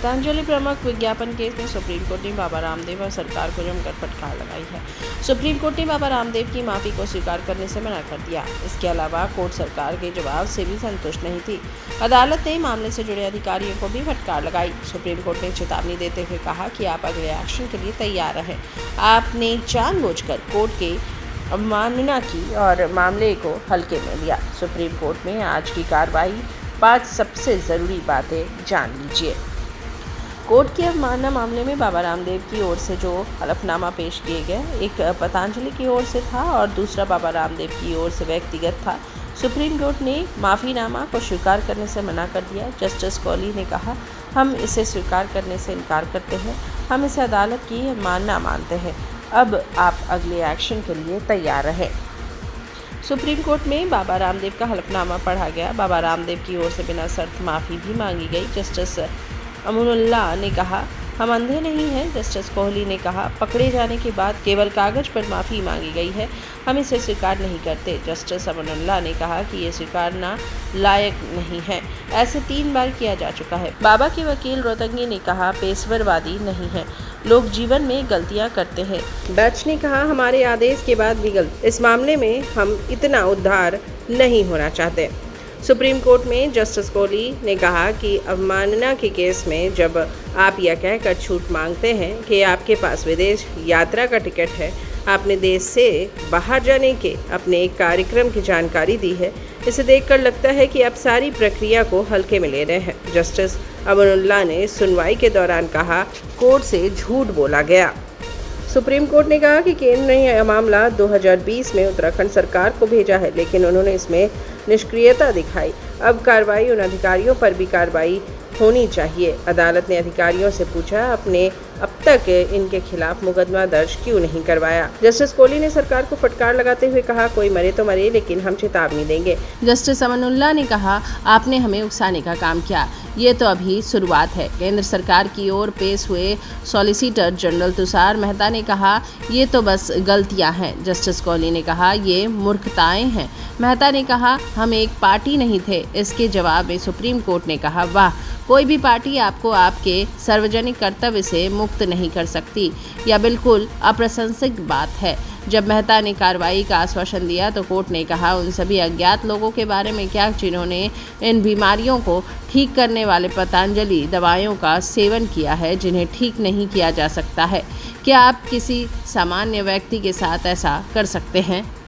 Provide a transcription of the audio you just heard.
पतंजलि प्रमुख विज्ञापन केस में सुप्रीम कोर्ट ने बाबा रामदेव और सरकार को जमकर फटकार लगाई है। सुप्रीम कोर्ट ने बाबा रामदेव की माफी को स्वीकार करने से मना कर दिया। इसके अलावा कोर्ट सरकार के जवाब से भी संतुष्ट नहीं थी। अदालत ने मामले से जुड़े अधिकारियों को भी फटकार लगाई। सुप्रीम कोर्ट ने चेतावनी देते हुए कहा कि आप अगले एक्शन के लिए तैयार रहें। आपने जानबूझकर कोर्ट के अवमानना की और मामले को हल्के में लिया। सुप्रीम कोर्ट में आज की कार्रवाई 5 सबसे ज़रूरी बातें जान लीजिए। कोर्ट की अवमानना मामले में बाबा रामदेव की ओर से जो हलफनामा पेश किए गए, एक पतंजलि की ओर से था और दूसरा बाबा रामदेव की ओर से व्यक्तिगत था। सुप्रीम कोर्ट ने माफ़ीनामा को स्वीकार करने से मना कर दिया। जस्टिस कौली ने कहा, हम इसे स्वीकार करने से इनकार करते हैं, हम इसे अदालत की अवमानना मानते हैं। अब आप अगले एक्शन के लिए तैयार रहें। सुप्रीम कोर्ट में बाबा रामदेव का हलफनामा पढ़ा गया। बाबा रामदेव की ओर से बिना शर्त माफ़ी भी मांगी गई। जस्टिस अमनुल्लाह ने कहा, हम अंधे नहीं हैं। जस्टिस कोहली ने कहा, पकड़े जाने के बाद केवल कागज़ पर माफ़ी मांगी गई है, हम इसे स्वीकार नहीं करते। जस्टिस अमनुल्लाह ने कहा कि ये स्वीकारना लायक नहीं है, ऐसे 3 बार किया जा चुका है। बाबा के वकील रोहतंगी ने कहा, पेशेवरवादी नहीं है, लोग जीवन में गलतियां करते हैं। डच ने कहा, हमारे आदेश के बाद भी गलती, इस मामले में हम इतना उद्धार नहीं होना चाहते। सुप्रीम कोर्ट में जस्टिस कोहली ने कहा कि अवमानना के केस में जब आप यह कहकर छूट मांगते हैं कि आपके पास विदेश यात्रा का टिकट है, आपने देश से बाहर जाने के अपने एक कार्यक्रम की जानकारी दी है, इसे देखकर लगता है कि आप सारी प्रक्रिया को हल्के में ले रहे हैं। जस्टिस अमनुल्लाह ने सुनवाई के दौरान कहा, कोर्ट से झूठ बोला गया। सुप्रीम कोर्ट ने कहा कि केंद्र ने यह मामला 2020 में उत्तराखंड सरकार को भेजा है, लेकिन उन्होंने इसमें निष्क्रियता दिखाई। अब कार्रवाई उन अधिकारियों पर भी कार्रवाई होनी चाहिए। अदालत ने अधिकारियों से पूछा, आपने अब तक इनके खिलाफ मुकदमा दर्ज क्यों नहीं करवाया। जस्टिस कोहली ने सरकार को फटकार लगाते हुए कहा, कोई मरे तो मरे, लेकिन हम चेतावनी देंगे। जस्टिस अमनुल्लाह ने कहा, आपने हमें उकसाने का काम किया, ये तो अभी शुरुआत है। केंद्र सरकार की ओर पेश हुए सॉलिसिटर जनरल तुषार मेहता ने कहा, ये तो बस गलतियां हैं। जस्टिस कोहली ने कहा, ये मूर्खताएं हैं। मेहता ने कहा, हम एक पार्टी नहीं थे। इसके जवाब में सुप्रीम कोर्ट ने कहा, वाह, कोई भी पार्टी आपको आपके सार्वजनिक कर्तव्य से मुक्त नहीं कर सकती, यह बिल्कुल अप्रशंसक बात है। जब मेहता ने कार्रवाई का आश्वासन दिया तो कोर्ट ने कहा, उन सभी अज्ञात लोगों के बारे में क्या जिन्होंने इन बीमारियों को ठीक करने वाले पतंजलि दवाइयों का सेवन किया है जिन्हें ठीक नहीं किया जा सकता है। क्या आप किसी सामान्य व्यक्ति के साथ ऐसा कर सकते हैं?